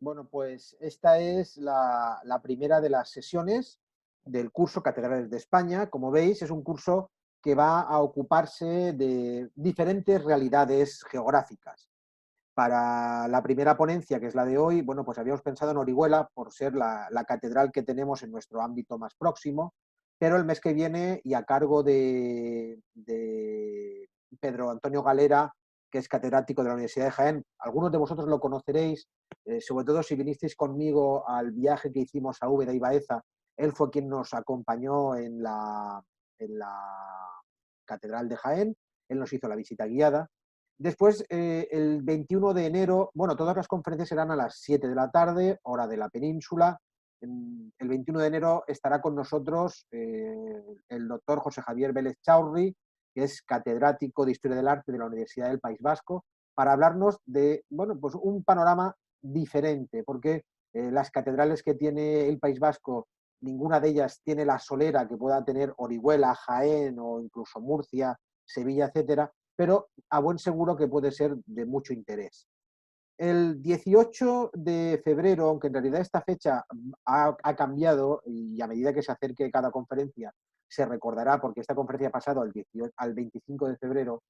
Bueno, pues esta es la primera de las sesiones del curso Catedrales de España. Como veis, es un curso que va a ocuparse de diferentes realidades geográficas. Para la primera ponencia, que es la de hoy, bueno, pues habíamos pensado en Orihuela por ser la catedral que tenemos en nuestro ámbito más próximo, pero el mes que viene y a cargo de Pedro Antonio Galera, que es catedrático de la Universidad de Jaén, algunos de vosotros lo conoceréis, sobre todo si vinisteis conmigo al viaje que hicimos a Úbeda y Baeza, él fue quien nos acompañó en la catedral de Jaén, él nos hizo la visita guiada. Después, el 21 de enero, bueno, todas las conferencias serán a las 7 de la tarde, hora de la península. El 21 de enero estará con nosotros el doctor José Javier Vélez Chaurri, que es catedrático de Historia del Arte de la Universidad del País Vasco, para hablarnos de, bueno, pues un panorama diferente, porque las catedrales que tiene el País Vasco, ninguna de ellas tiene la solera que pueda tener Orihuela, Jaén o incluso Murcia, Sevilla, etcétera, pero a buen seguro que puede ser de mucho interés. El 18 de febrero, aunque en realidad esta fecha ha cambiado y a medida que se acerque cada conferencia se recordará, porque esta conferencia ha pasado al 25 de febrero,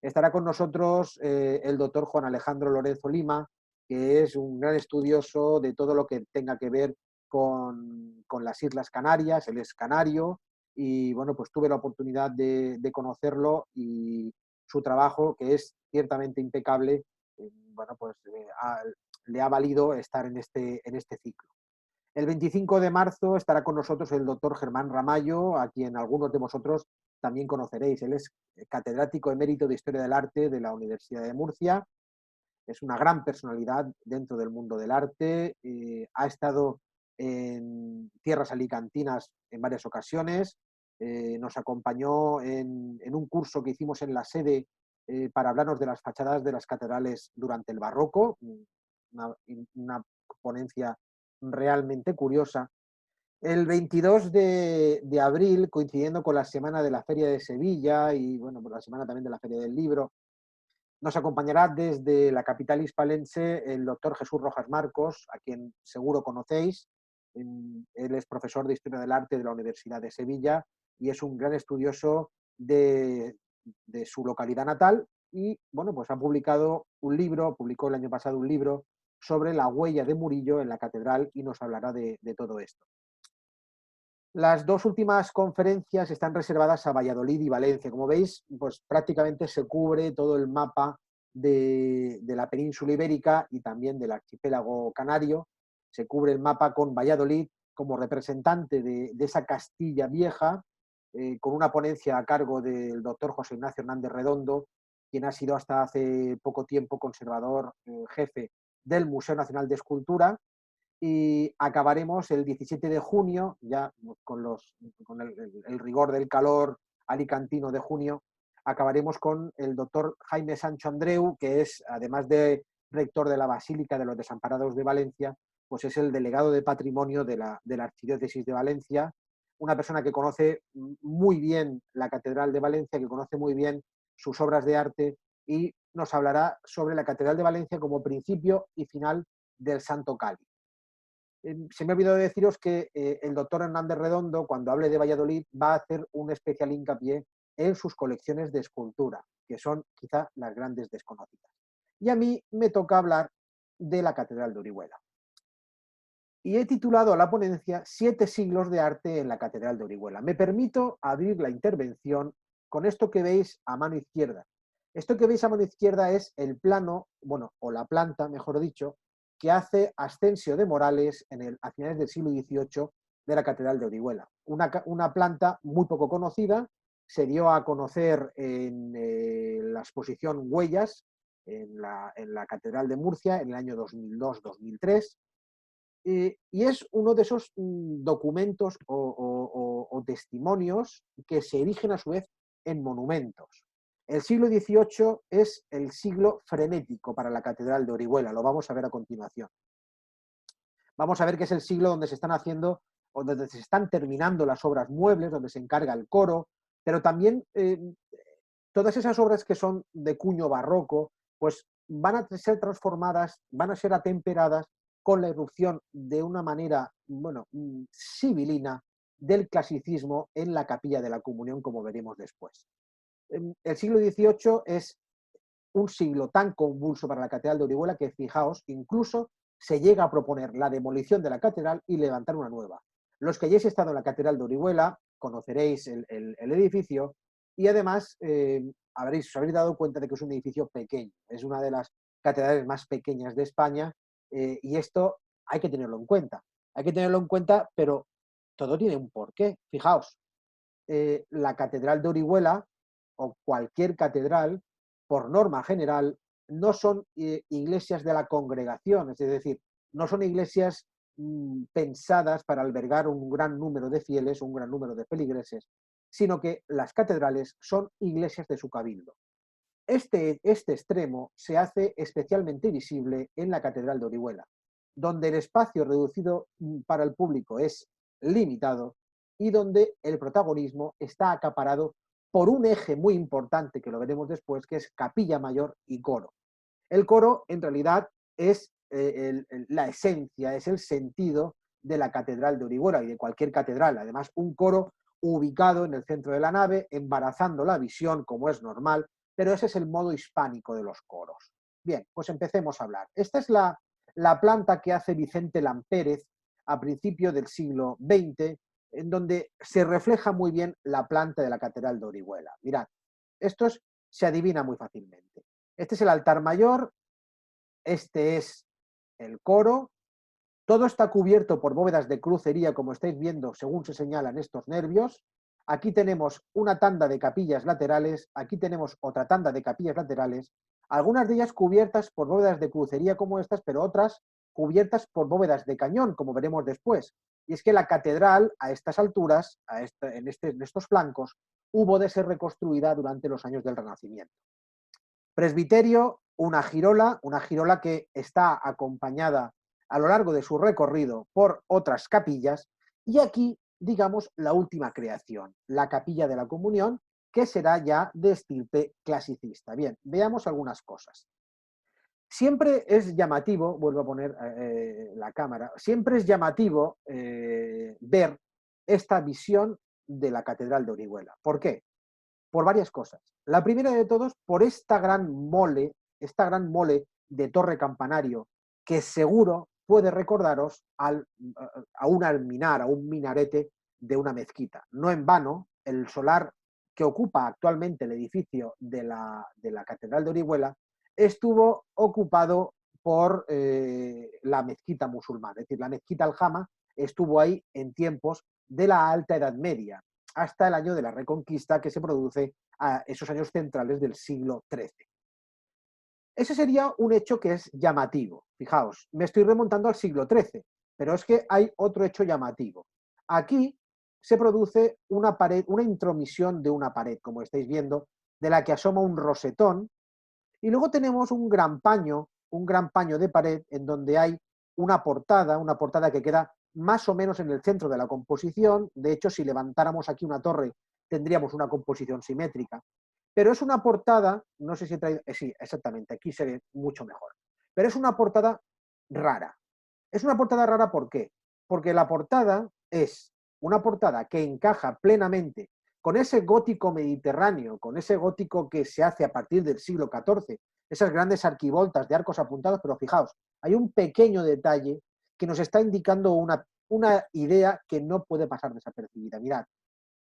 estará con nosotros el doctor Juan Alejandro Lorenzo Lima, que es un gran estudioso de todo lo que tenga que ver con las Islas Canarias, él es canario, y bueno, pues tuve la oportunidad de conocerlo y su trabajo, que es ciertamente impecable, bueno, pues le ha valido estar en este ciclo. El 25 de marzo estará con nosotros el doctor Germán Ramallo, a quien algunos de vosotros también conoceréis. Él es catedrático emérito de Historia del Arte de la Universidad de Murcia. Es una gran personalidad dentro del mundo del arte. Ha estado en tierras alicantinas en varias ocasiones. Nos acompañó en un curso que hicimos en la sede para hablarnos de las fachadas de las catedrales durante el barroco, una, una ponencia realmente curiosa. El 22 de abril, coincidiendo con la semana de la Feria de Sevilla y bueno, por la semana también de la Feria del Libro, nos acompañará desde la capital hispalense el doctor Jesús Rojas Marcos, a quien seguro conocéis. Él es profesor de Historia del Arte de la Universidad de Sevilla y es un gran estudioso de su localidad natal y, bueno, pues ha publicado un libro, publicó el año pasado un libro sobre la huella de Murillo en la catedral y nos hablará de todo esto. Las dos últimas conferencias están reservadas a Valladolid y Valencia. Como veis, pues prácticamente se cubre todo el mapa de la península ibérica y también del archipiélago canario. Se cubre el mapa con Valladolid como representante de esa Castilla vieja, con una ponencia a cargo del doctor José Ignacio Hernández Redondo, quien ha sido hasta hace poco tiempo conservador jefe del Museo Nacional de Escultura, y acabaremos el 17 de junio, ya con el rigor del calor alicantino de junio, acabaremos con el doctor Jaime Sancho Andreu, que es, además de rector de la Basílica de los Desamparados de Valencia, pues es el delegado de patrimonio de la Archidiócesis de Valencia, una persona que conoce muy bien la Catedral de Valencia, que conoce muy bien sus obras de arte y nos hablará sobre la Catedral de Valencia como principio y final del Santo Cáliz. Se me ha olvidado deciros que el doctor Hernández Redondo, cuando hable de Valladolid, va a hacer un especial hincapié en sus colecciones de escultura, que son quizá las grandes desconocidas. Y a mí me toca hablar de la Catedral de Orihuela. Y he titulado a la ponencia Siete siglos de arte en la Catedral de Orihuela. Me permito abrir la intervención con esto que veis a mano izquierda. Esto que veis a mano izquierda es el plano, bueno, o la planta, mejor dicho, que hace Ascensio de Morales a finales del siglo XVIII de la Catedral de Orihuela. Una planta muy poco conocida, se dio a conocer en la exposición Huellas en la Catedral de Murcia en el año 2002-2003. Y es uno de esos documentos o testimonios que se erigen a su vez en monumentos. El siglo XVIII es el siglo frenético para la Catedral de Orihuela, lo vamos a ver a continuación. Vamos a ver que es el siglo donde se están haciendo o donde se están terminando las obras muebles, donde se encarga el coro, pero también todas esas obras que son de cuño barroco, pues van a ser transformadas, van a ser atemperadas con la irrupción de una manera, bueno, sibilina del clasicismo en la Capilla de la Comunión, como veremos después. El siglo XVIII es un siglo tan convulso para la Catedral de Orihuela que, fijaos, incluso se llega a proponer la demolición de la catedral y levantar una nueva. Los que hayáis estado en la Catedral de Orihuela conoceréis el edificio y además os habréis dado cuenta de que es un edificio pequeño. Es una de las catedrales más pequeñas de España y esto hay que tenerlo en cuenta. Hay que tenerlo en cuenta, pero todo tiene un porqué. Fijaos, la Catedral de Orihuela o cualquier catedral, por norma general, no son iglesias de la congregación, es decir, no son iglesias pensadas para albergar un gran número de fieles, un gran número de feligreses, sino que las catedrales son iglesias de su cabildo. Este extremo se hace especialmente visible en la Catedral de Orihuela, donde el espacio reducido para el público es limitado y donde el protagonismo está acaparado por un eje muy importante, que lo veremos después, que es capilla mayor y coro. El coro, en realidad, es la esencia, es el sentido de la Catedral de Orihuela y de cualquier catedral. Además, un coro ubicado en el centro de la nave, embarazando la visión, como es normal, pero ese es el modo hispánico de los coros. Bien, pues empecemos a hablar. Esta es la planta que hace Vicente Lampérez a principios del siglo XX, en donde se refleja muy bien la planta de la Catedral de Orihuela. Mirad, se adivina muy fácilmente. Este es el altar mayor, este es el coro, todo está cubierto por bóvedas de crucería, como estáis viendo, según se señalan estos nervios. Aquí tenemos una tanda de capillas laterales, aquí tenemos otra tanda de capillas laterales, algunas de ellas cubiertas por bóvedas de crucería como estas, pero otras cubiertas por bóvedas de cañón, como veremos después. Y es que la catedral, a estas alturas, en estos flancos, hubo de ser reconstruida durante los años del Renacimiento. Presbiterio, una girola que está acompañada a lo largo de su recorrido por otras capillas, y aquí, digamos, la última creación, la Capilla de la Comunión, que será ya de estirpe clasicista. Bien, veamos algunas cosas. Siempre es llamativo, vuelvo a poner la cámara, siempre es llamativo ver esta visión de la Catedral de Orihuela. ¿Por qué? Por varias cosas. La primera de todos, por esta gran mole de torre campanario, que seguro puede recordaros a un alminar, a un minarete de una mezquita. No en vano, el solar que ocupa actualmente el edificio de la Catedral de Orihuela estuvo ocupado por la mezquita musulmana, es decir, la mezquita Aljama estuvo ahí en tiempos de la Alta Edad Media, hasta el año de la Reconquista, que se produce a esos años centrales del siglo XIII. Ese sería un hecho que es llamativo. Fijaos, me estoy remontando al siglo XIII, pero es que hay otro hecho llamativo. Aquí se produce una pared, una intromisión de una pared, como estáis viendo, de la que asoma un rosetón, y luego tenemos un gran paño de pared en donde hay una portada que queda más o menos en el centro de la composición. De hecho, si levantáramos aquí una torre, tendríamos una composición simétrica. Pero es una portada, no sé si he traído, sí, exactamente, aquí se ve mucho mejor. Pero es una portada rara. Es una portada rara, ¿por qué? Porque la portada es una portada que encaja plenamente con ese gótico mediterráneo, con ese gótico que se hace a partir del siglo XIV, esas grandes arquivoltas de arcos apuntados, pero fijaos, hay un pequeño detalle que nos está indicando una idea que no puede pasar desapercibida. Mirad,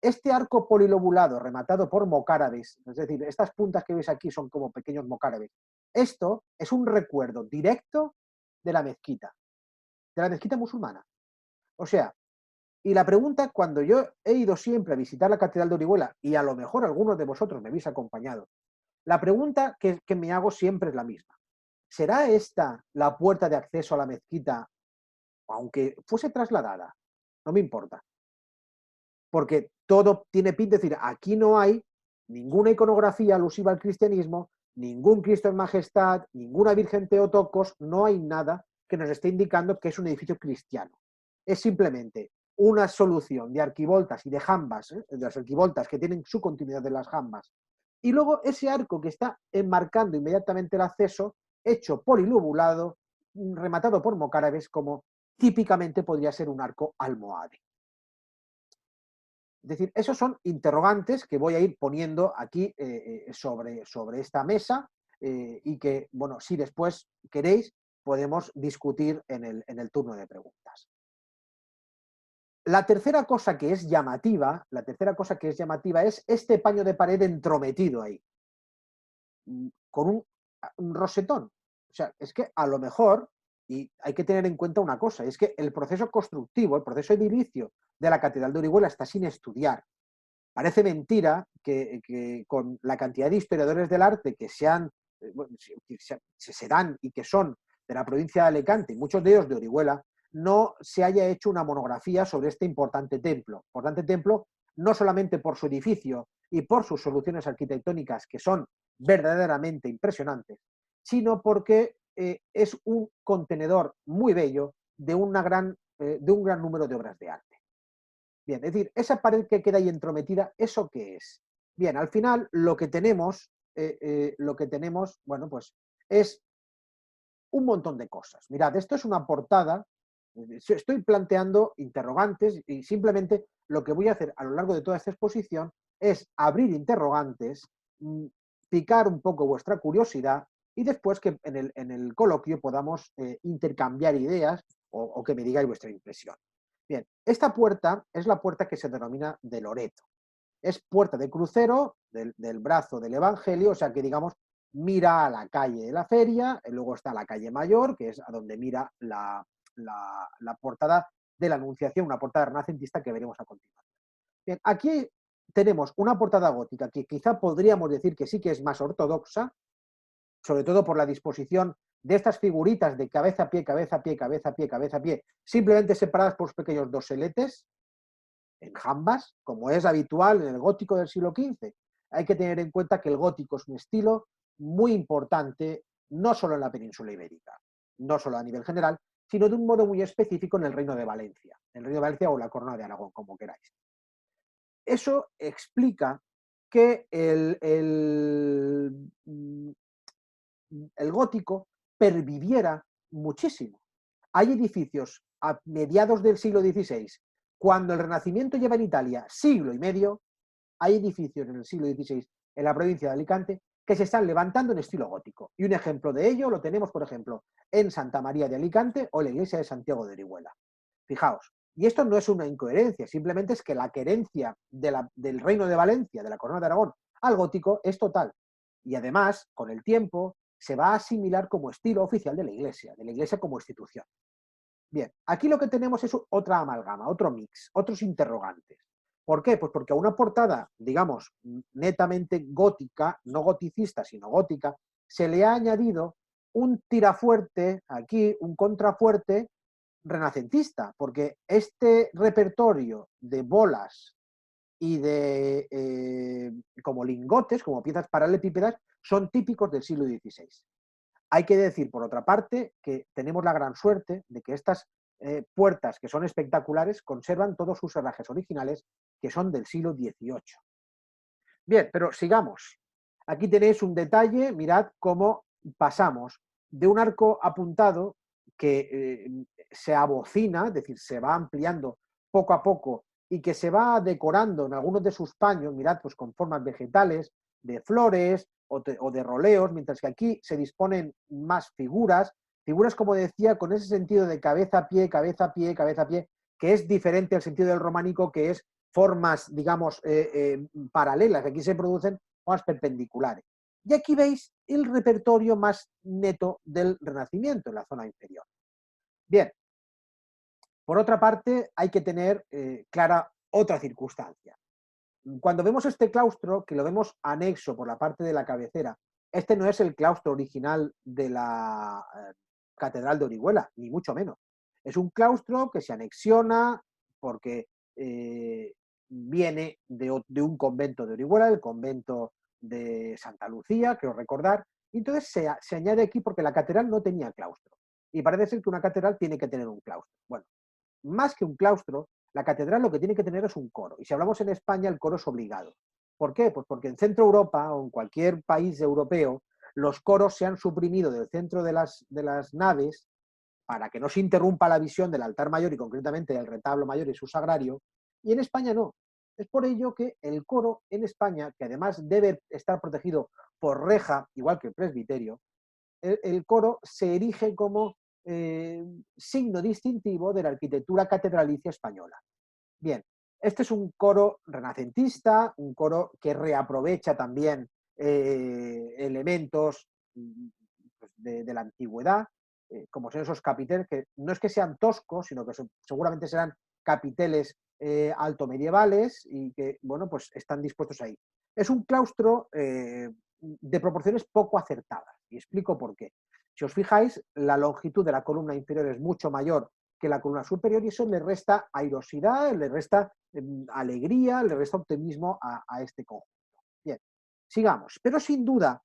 este arco polilobulado rematado por mocárabes, es decir, estas puntas que veis aquí son como pequeños mocárabes, esto es un recuerdo directo de la mezquita musulmana. O sea, y la pregunta, cuando yo he ido siempre a visitar la Catedral de Orihuela, y a lo mejor algunos de vosotros me habéis acompañado, la pregunta que me hago siempre es la misma. ¿Será esta la puerta de acceso a la mezquita, aunque fuese trasladada? No me importa. Porque todo tiene pinta de decir, aquí no hay ninguna iconografía alusiva al cristianismo, ningún Cristo en majestad, ninguna Virgen Teotocos, no hay nada que nos esté indicando que es un edificio cristiano. Es simplemente una solución de arquivoltas y de jambas, de las arquivoltas que tienen su continuidad de las jambas, y luego ese arco que está enmarcando inmediatamente el acceso, hecho polilobulado, rematado por mocárabes, como típicamente podría ser un arco almohade. Es decir, esos son interrogantes que voy a ir poniendo aquí sobre esta mesa y que, bueno, si después queréis, podemos discutir en el turno de preguntas. La tercera cosa que es llamativa, es este paño de pared entrometido ahí, con un rosetón. O sea, es que a lo mejor, y hay que tener en cuenta una cosa, es que el proceso constructivo, el proceso edilicio de la Catedral de Orihuela está sin estudiar. Parece mentira que con la cantidad de historiadores del arte que bueno, se dan y que son de la provincia de Alicante, y muchos de ellos de Orihuela, no se haya hecho una monografía sobre este importante templo. Importante templo no solamente por su edificio y por sus soluciones arquitectónicas, que son verdaderamente impresionantes, sino porque es un contenedor muy bello de un gran número de obras de arte. Bien, es decir, esa pared que queda ahí entrometida, ¿eso qué es? Bien, al final lo que tenemos, bueno, pues es un montón de cosas. Mirad, esto es una portada, estoy planteando interrogantes y simplemente lo que voy a hacer a lo largo de toda esta exposición es abrir interrogantes, picar un poco vuestra curiosidad y después que en el coloquio podamos intercambiar ideas o que me digáis vuestra impresión. Bien, esta puerta es la puerta que se denomina de Loreto. Es puerta de crucero del brazo del Evangelio, o sea que digamos mira a la calle de la feria, y luego está la calle Mayor, que es a donde mira la portada de la Anunciación, una portada renacentista que veremos a continuación. Bien, aquí tenemos una portada gótica que quizá podríamos decir que sí que es más ortodoxa, sobre todo por la disposición de estas figuritas de cabeza a pie, cabeza a pie, cabeza a pie, cabeza a pie, simplemente separadas por pequeños doseletes, en jambas, como es habitual en el gótico del siglo XV. Hay que tener en cuenta que el gótico es un estilo muy importante, no solo en la península ibérica, no solo a nivel general, sino de un modo muy específico en el Reino de Valencia, o la Corona de Aragón, como queráis. Eso explica que el gótico perviviera muchísimo. Hay edificios a mediados del siglo XVI, cuando el Renacimiento lleva en Italia siglo y medio, hay edificios en el siglo XVI en la provincia de Alicante que se están levantando en estilo gótico. Y un ejemplo de ello lo tenemos, por ejemplo, en Santa María de Alicante o la iglesia de Santiago de Orihuela. Fijaos, y esto no es una incoherencia, simplemente es que la querencia del Reino de Valencia, de la Corona de Aragón, al gótico es total. Y además, con el tiempo, se va a asimilar como estilo oficial de la Iglesia como institución. Bien, aquí lo que tenemos es otra amalgama, otro mix, otros interrogantes. ¿Por qué? Pues porque a una portada, digamos, netamente gótica, no goticista, sino gótica, se le ha añadido un tirafuerte, aquí, un contrafuerte renacentista, porque este repertorio de bolas y de como lingotes, como piezas paralelepípedas, son típicos del siglo XVI. Hay que decir, por otra parte, que tenemos la gran suerte de que estas puertas, que son espectaculares, conservan todos sus herrajes originales, que son del siglo XVIII. Bien, pero sigamos. Aquí tenéis un detalle, mirad cómo pasamos de un arco apuntado que se abocina, es decir, se va ampliando poco a poco y que se va decorando en algunos de sus paños, mirad, pues con formas vegetales, de flores o de roleos, mientras que aquí se disponen más figuras, como decía, con ese sentido de cabeza a pie, cabeza a pie, cabeza a pie, que es diferente al sentido del románico, que es formas, digamos, paralelas, aquí se producen formas perpendiculares. Y aquí veis el repertorio más neto del Renacimiento en la zona inferior. Bien, por otra parte, hay que tener clara otra circunstancia. Cuando vemos este claustro, que lo vemos anexo por la parte de la cabecera, este no es el claustro original de la Catedral de Orihuela, ni mucho menos. Es un claustro que se anexiona porque viene de un convento de Orihuela, el convento de Santa Lucía, creo recordar, y entonces se añade aquí porque la catedral no tenía claustro. Y parece ser que una catedral tiene que tener un claustro. Bueno, más que un claustro, la catedral lo que tiene que tener es un coro. Y si hablamos en España, el coro es obligado. ¿Por qué? Pues porque en Centro Europa o en cualquier país europeo, los coros se han suprimido del centro de las naves para que no se interrumpa la visión del altar mayor y concretamente del retablo mayor y su sagrario, y en España no. Es por ello que el coro en España, que además debe estar protegido por reja, igual que el presbiterio, el coro se erige como signo distintivo de la arquitectura catedralicia española. Bien, este es un coro renacentista, un coro que reaprovecha también elementos pues, de la antigüedad, como son esos capiteles, que no es que sean toscos, sino que seguramente serán capiteles alto medievales y que, bueno, pues están dispuestos ahí. Es un claustro de proporciones poco acertadas, y explico por qué. Si os fijáis, la longitud de la columna inferior es mucho mayor que la columna superior y eso le resta airosidad, le resta alegría, le resta optimismo a este conjunto. Bien, sigamos. Pero sin duda,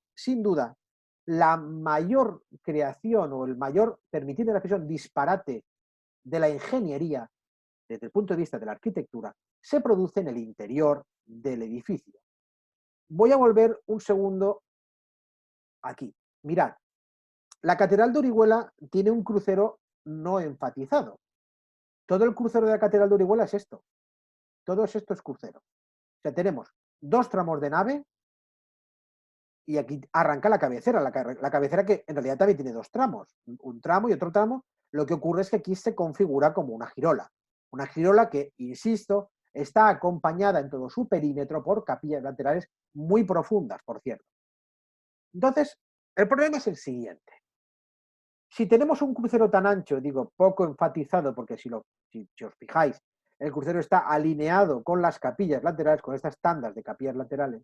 la mayor creación o el mayor, permitid la expresión, disparate de la ingeniería desde el punto de vista de la arquitectura se produce en el interior del edificio. Voy a volver un segundo aquí. Mirad, la Catedral de Orihuela tiene un crucero no enfatizado. Todo el crucero de la Catedral de Orihuela es esto. Todo esto es crucero. O sea, tenemos dos tramos de nave y aquí arranca la cabecera. La cabecera que en realidad también tiene dos tramos. Un tramo y otro tramo. Lo que ocurre es que aquí se configura como una girola. Una girola que, insisto, está acompañada en todo su perímetro por capillas laterales muy profundas, por cierto. Entonces, el problema es el siguiente. Si tenemos un crucero tan ancho, digo, poco enfatizado, porque si os fijáis, el crucero está alineado con las capillas laterales, con estas tandas de capillas laterales.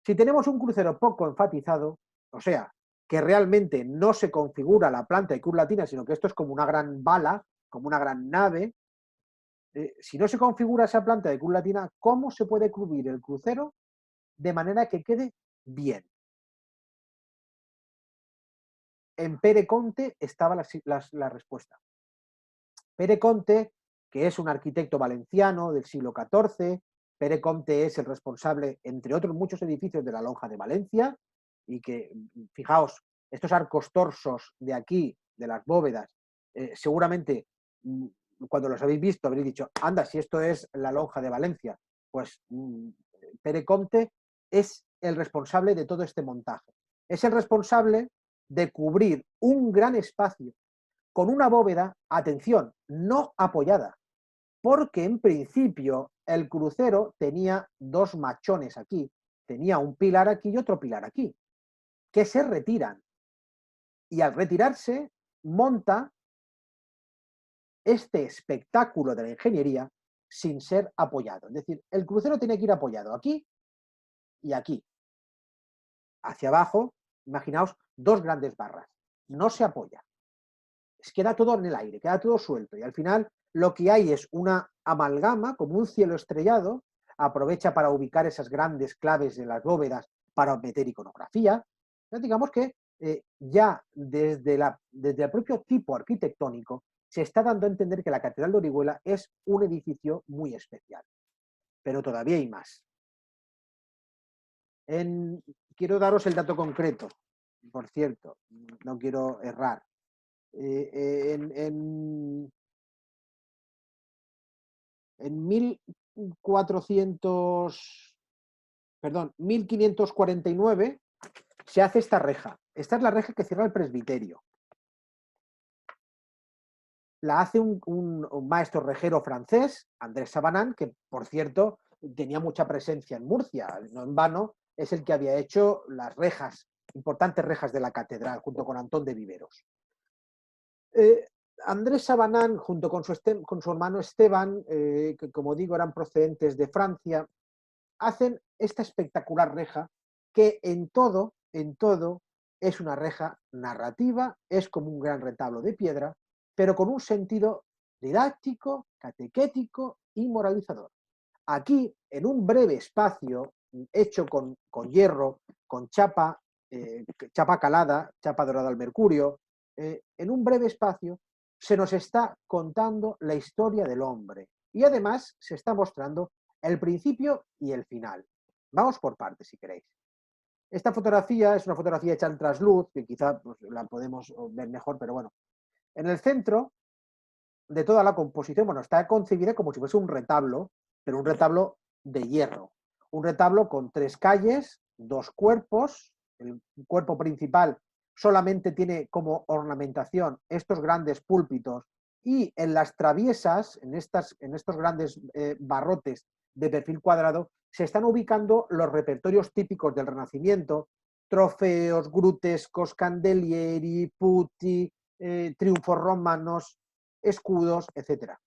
Si tenemos un crucero poco enfatizado, o sea, que realmente no se configura la planta de cruz latina, sino que esto es como una gran bala, como una gran nave, si no se configura esa planta de cruz latina, ¿cómo se puede cubrir el crucero de manera que quede bien? En Pere Conte estaba la respuesta. Pere Conte, que es un arquitecto valenciano del siglo XIV, Pere Conte es el responsable, entre otros muchos edificios, de la Lonja de Valencia, y que, fijaos, estos arcos torsos de aquí, de las bóvedas, seguramente cuando los habéis visto habréis dicho, anda, si esto es la Lonja de Valencia, pues Pere Conte es el responsable de todo este montaje. Es el responsable de cubrir un gran espacio con una bóveda, atención, no apoyada, porque en principio el crucero tenía dos machones aquí, tenía un pilar aquí y otro pilar aquí, que se retiran. Y al retirarse, monta este espectáculo de la ingeniería sin ser apoyado. Es decir, el crucero tiene que ir apoyado aquí y aquí. Hacia abajo, imaginaos dos grandes barras. No se apoya. Queda todo en el aire, queda todo suelto y al final lo que hay es una amalgama, como un cielo estrellado, aprovecha para ubicar esas grandes claves de las bóvedas para meter iconografía. Entonces, digamos que ya desde el propio tipo arquitectónico se está dando a entender que la Catedral de Orihuela es un edificio muy especial. Pero todavía hay más. Quiero daros el dato concreto, por cierto, no quiero errar. En 1549 se hace esta reja. Esta es la reja que cierra el presbiterio. La hace un maestro rejero francés, Andrés Sabanán, que por cierto tenía mucha presencia en Murcia, no en vano, es el que había hecho las rejas, importantes rejas de la catedral, junto con Antón de Viveros. Andrés Sabanán, junto con su hermano Esteban, que como digo eran procedentes de Francia, hacen esta espectacular reja que en todo es una reja narrativa, es como un gran retablo de piedra, pero con un sentido didáctico, catequético y moralizador. Aquí, en un breve espacio hecho con hierro, con chapa calada, chapa dorada al mercurio, en un breve espacio se nos está contando la historia del hombre y además se está mostrando el principio y el final. Vamos por partes, si queréis. Esta fotografía es una fotografía hecha en trasluz, que quizá pues, la podemos ver mejor, pero bueno. En el centro de toda la composición, bueno, está concebida como si fuese un retablo, pero un retablo de hierro. Un retablo con 3 calles, 2 cuerpos. El cuerpo principal solamente tiene como ornamentación estos grandes púlpitos y en las traviesas, en estos grandes barrotes de perfil cuadrado, se están ubicando los repertorios típicos del Renacimiento, trofeos, grutescos, candelieri, putti, triunfos romanos, escudos, etcétera.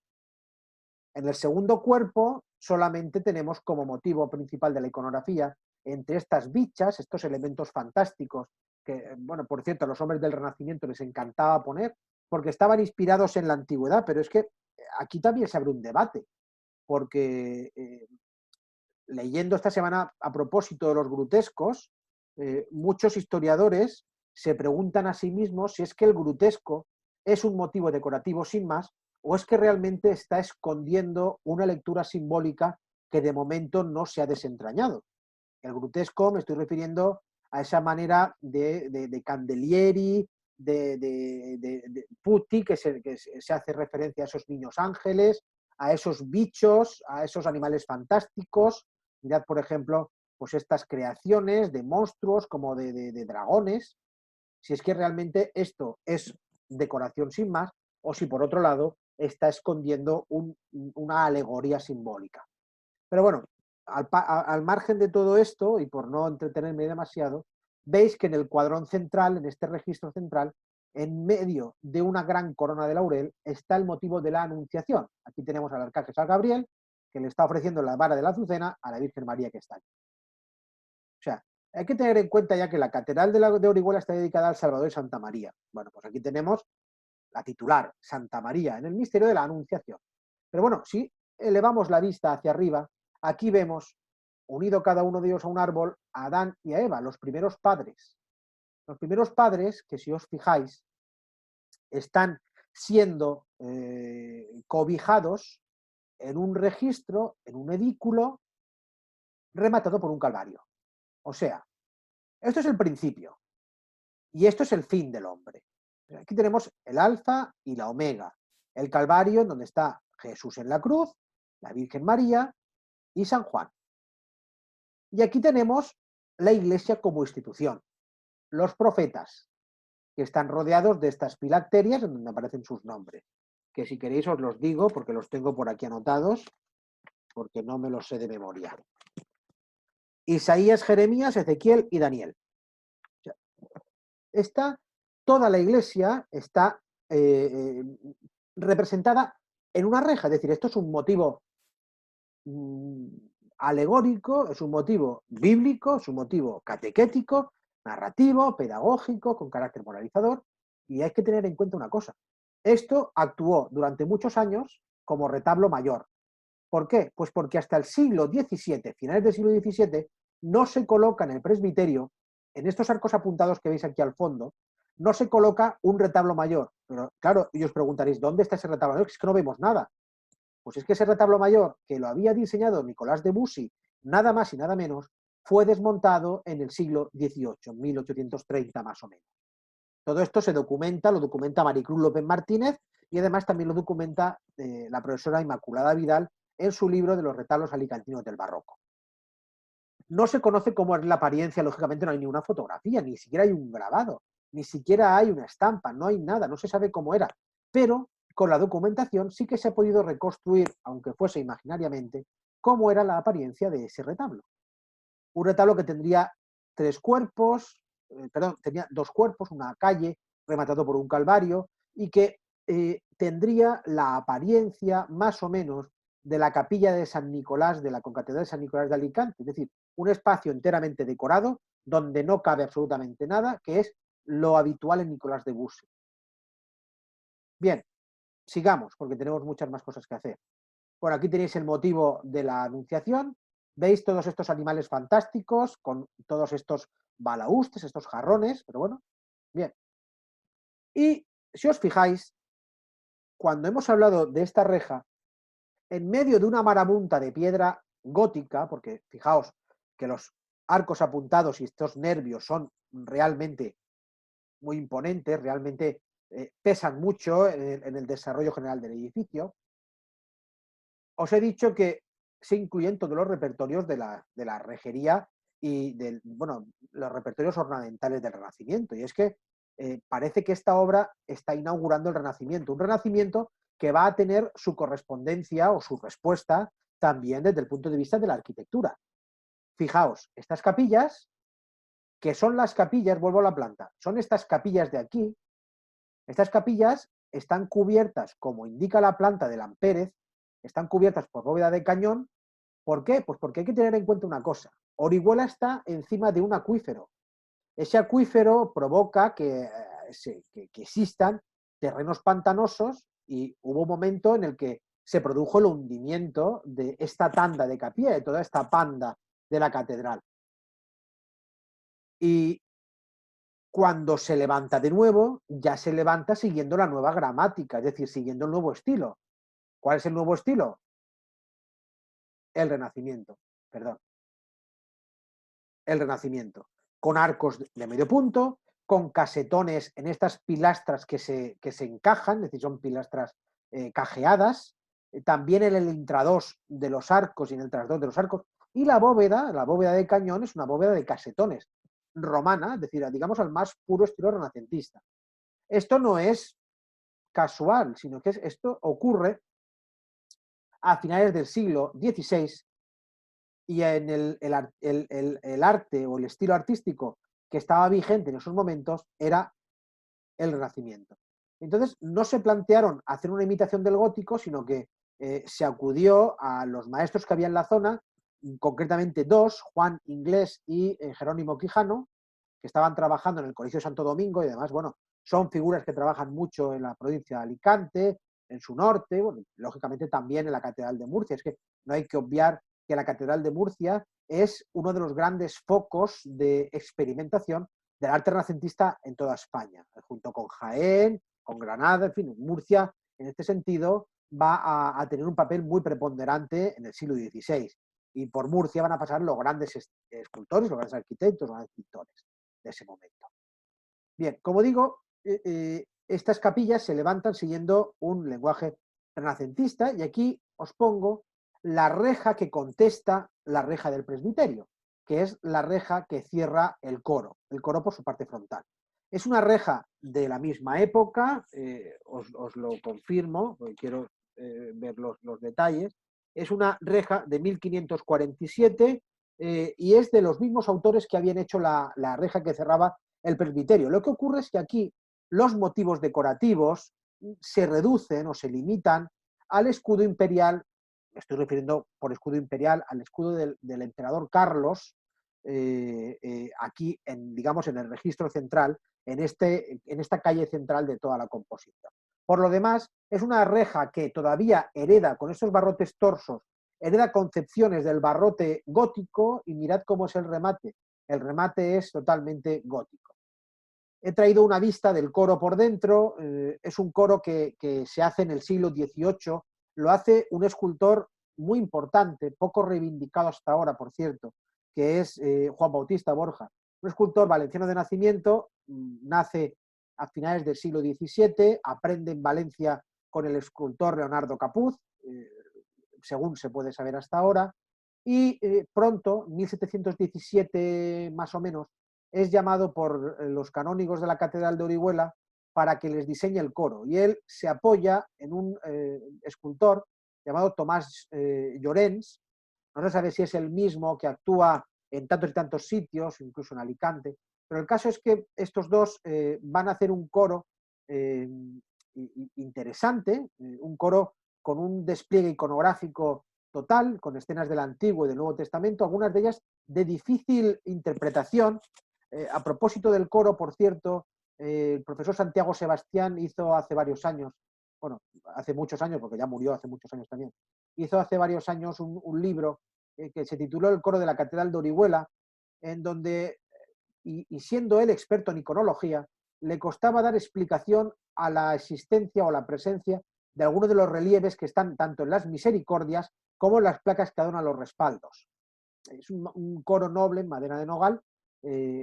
En el segundo cuerpo solamente tenemos como motivo principal de la iconografía, entre estas bichas, estos elementos fantásticos, que, bueno, por cierto, a los hombres del Renacimiento les encantaba poner, porque estaban inspirados en la antigüedad, pero es que aquí también se abre un debate, porque leyendo esta semana a propósito de los grutescos, muchos historiadores se preguntan a sí mismos si es que el grutesco es un motivo decorativo sin más o es que realmente está escondiendo una lectura simbólica que de momento no se ha desentrañado. El grutesco me estoy refiriendo a esa manera de Candelieri, de Putti, que se hace referencia a esos niños ángeles, a esos bichos, a esos animales fantásticos. Mirad, por ejemplo, pues estas creaciones de monstruos como de dragones, si es que realmente esto es decoración sin más, o si por otro lado está escondiendo una alegoría simbólica. Pero bueno, al margen de todo esto, y por no entretenerme demasiado, veis que en el cuadrón central, en este registro central, en medio de una gran corona de laurel, está el motivo de la Anunciación. Aquí tenemos al arcángel San Gabriel, que le está ofreciendo la vara de la azucena a la Virgen María que está allí. O sea, hay que tener en cuenta ya que la Catedral de Orihuela está dedicada al Salvador y Santa María. Bueno, pues aquí tenemos la titular, Santa María, en el misterio de la Anunciación. Pero bueno, si elevamos la vista hacia arriba, aquí vemos, unido cada uno de ellos a un árbol, a Adán y a Eva, los primeros padres. Los primeros padres, que si os fijáis, están siendo cobijados en un registro, en un edículo, rematado por un calvario. O sea, esto es el principio y esto es el fin del hombre. Aquí tenemos el alfa y la omega, el calvario en donde está Jesús en la cruz, la Virgen María y San Juan. Y aquí tenemos la Iglesia como institución, los profetas, que están rodeados de estas filacterias en donde aparecen sus nombres, que si queréis os los digo porque los tengo por aquí anotados, porque no me los sé de memoria. Isaías, Jeremías, Ezequiel y Daniel. O sea, toda la Iglesia está representada en una reja, es decir, esto es un motivo alegórico, es un motivo bíblico, es un motivo catequético, narrativo, pedagógico, con carácter moralizador, y hay que tener en cuenta una cosa. Esto actuó durante muchos años como retablo mayor. ¿Por qué? Pues porque hasta el siglo XVII, finales del siglo XVII, no se coloca en el presbiterio, en estos arcos apuntados que veis aquí al fondo, no se coloca un retablo mayor. Pero claro, y os preguntaréis, ¿dónde está ese retablo mayor? Es que no vemos nada. Pues es que ese retablo mayor, que lo había diseñado Nicolás de Bussy, nada más y nada menos, fue desmontado en el siglo XVIII, 1830 más o menos. Todo esto se documenta, lo documenta Maricruz López Martínez y además también lo documenta la profesora Inmaculada Vidal en su libro de los retablos alicantinos del barroco. No se conoce cómo es la apariencia, lógicamente no hay ni una fotografía, ni siquiera hay un grabado, ni siquiera hay una estampa, no hay nada, no se sabe cómo era, pero con la documentación sí que se ha podido reconstruir, aunque fuese imaginariamente, cómo era la apariencia de ese retablo. Un retablo que tendría tenía 2 cuerpos, una calle rematado por un calvario y que tendría la apariencia más o menos de la capilla de San Nicolás, de la concatedral de San Nicolás de Alicante, es decir, un espacio enteramente decorado donde no cabe absolutamente nada, que es lo habitual en Nicolás de Bussy. Bien, sigamos, porque tenemos muchas más cosas que hacer. Bueno, aquí tenéis el motivo de la Anunciación. Veis todos estos animales fantásticos con todos estos balaustres, estos jarrones, pero bueno, bien. Y si os fijáis, cuando hemos hablado de esta reja, en medio de una marabunta de piedra gótica, porque fijaos que los arcos apuntados y estos nervios son realmente muy imponentes, realmente pesan mucho en el desarrollo general del edificio. Os he dicho que se incluyen todos los repertorios de la rejería y bueno, los repertorios ornamentales del Renacimiento. Y es que parece que esta obra está inaugurando el Renacimiento, un Renacimiento que va a tener su correspondencia o su respuesta también desde el punto de vista de la arquitectura. Fijaos, estas capillas, que son las capillas, vuelvo a la planta, son estas capillas de aquí. Estas capillas están cubiertas, como indica la planta de Lampérez, están cubiertas por bóveda de cañón. ¿Por qué? Pues porque hay que tener en cuenta una cosa. Orihuela está encima de un acuífero. Ese acuífero provoca que existan terrenos pantanosos y hubo un momento en el que se produjo el hundimiento de esta tanda de capilla, de toda esta panda de la catedral. Y cuando se levanta de nuevo, ya se levanta siguiendo la nueva gramática, es decir, siguiendo el nuevo estilo. ¿Cuál es el nuevo estilo? El Renacimiento, perdón. El Renacimiento, con arcos de medio punto, con casetones en estas pilastras que se encajan, es decir, son pilastras cajeadas, también en el intradós de los arcos y en el trasdós de los arcos, y la bóveda de cañón es una bóveda de casetones romana, es decir, digamos al más puro estilo renacentista. Esto no es casual, sino que esto ocurre a finales del siglo XVI y en el arte o el estilo artístico que estaba vigente en esos momentos era el Renacimiento. Entonces, no se plantearon hacer una imitación del gótico, sino que se acudió a los maestros que había en la zona, concretamente dos, Juan Inglés y Jerónimo Quijano, que estaban trabajando en el Colegio de Santo Domingo y además, bueno, son figuras que trabajan mucho en la provincia de Alicante, en su norte, bueno, lógicamente también en la Catedral de Murcia. Es que no hay que obviar que la Catedral de Murcia es uno de los grandes focos de experimentación del arte renacentista en toda España, junto con Jaén, con Granada, en fin, Murcia, en este sentido, va a tener un papel muy preponderante en el siglo XVI. Y por Murcia van a pasar los grandes escultores, los grandes arquitectos, los grandes pintores de ese momento. Bien, como digo, estas capillas se levantan siguiendo un lenguaje renacentista y aquí os pongo la reja que contesta la reja del presbiterio, que es la reja que cierra el coro por su parte frontal. Es una reja de la misma época, os lo confirmo, porque quiero ver los detalles. Es una reja de 1547 y es de los mismos autores que habían hecho la reja que cerraba el presbiterio. Lo que ocurre es que aquí los motivos decorativos se reducen o se limitan al escudo imperial. Me estoy refiriendo por escudo imperial al escudo del emperador Carlos, aquí digamos en el registro central, en esta calle central de toda la composición. Por lo demás, es una reja que todavía hereda, con estos barrotes torsos, hereda concepciones del barrote gótico, y mirad cómo es el remate. El remate es totalmente gótico. He traído una vista del coro por dentro, es un coro que se hace en el siglo XVIII, lo hace un escultor muy importante, poco reivindicado hasta ahora, por cierto, que es Juan Bautista Borja, un escultor valenciano de nacimiento, nace a finales del siglo XVII, aprende en Valencia con el escultor Leonardo Capuz, según se puede saber hasta ahora, y pronto, 1717 más o menos, es llamado por los canónigos de la Catedral de Orihuela para que les diseñe el coro. Y él se apoya en un escultor llamado Tomás Llorens. No se sabe si es el mismo que actúa en tantos y tantos sitios, incluso en Alicante. Pero el caso es que estos dos van a hacer un coro interesante, un coro con un despliegue iconográfico total, con escenas del Antiguo y del Nuevo Testamento, algunas de ellas de difícil interpretación. A propósito del coro, por cierto, el profesor Santiago Sebastián hizo hace varios años, bueno, hace muchos años, porque ya murió hace muchos años también, hizo hace varios años un libro que se tituló El coro de la Catedral de Orihuela, en donde, y siendo él experto en iconología, le costaba dar explicación a la existencia o la presencia de algunos de los relieves que están tanto en las misericordias como en las placas que adornan los respaldos. Es un coro noble en madera de nogal,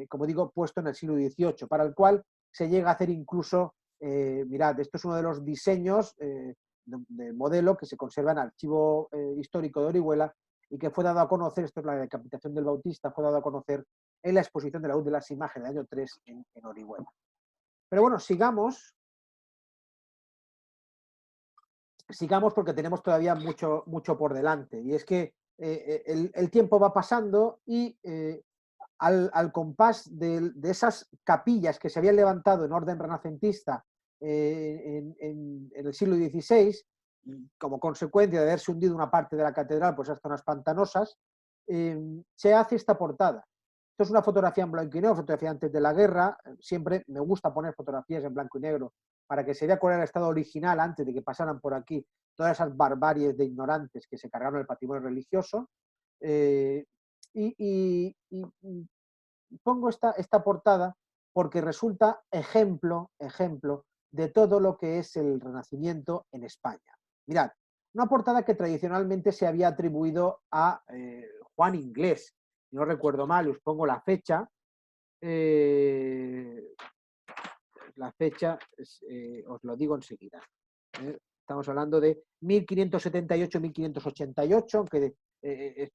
como digo, puesto en el siglo XVIII, para el cual se llega a hacer incluso Mirad, esto es uno de los diseños de modelo que se conserva en Archivo Histórico de Orihuela y que fue dado a conocer, esto es la decapitación del Bautista, fue dado a conocer en la exposición de la UD de las Imágenes del año 3 en Orihuela. Pero bueno, sigamos porque tenemos todavía mucho por delante. Y es que el tiempo va pasando y al compás de esas capillas que se habían levantado en orden renacentista en el siglo XVI, como consecuencia de haberse hundido una parte de la catedral por esas zonas pantanosas, se hace esta portada. Esto es una fotografía en blanco y negro, fotografía antes de la guerra. Siempre me gusta poner fotografías en blanco y negro para que se vea cuál era el estado original antes de que pasaran por aquí todas esas barbaries de ignorantes que se cargaron el patrimonio religioso. Y pongo esta portada porque resulta ejemplo de todo lo que es el Renacimiento en España. Mirad, una portada que tradicionalmente se había atribuido a Juan Inglés. Si no recuerdo mal, os pongo la fecha. La fecha os lo digo enseguida. Estamos hablando de 1578-1588, aunque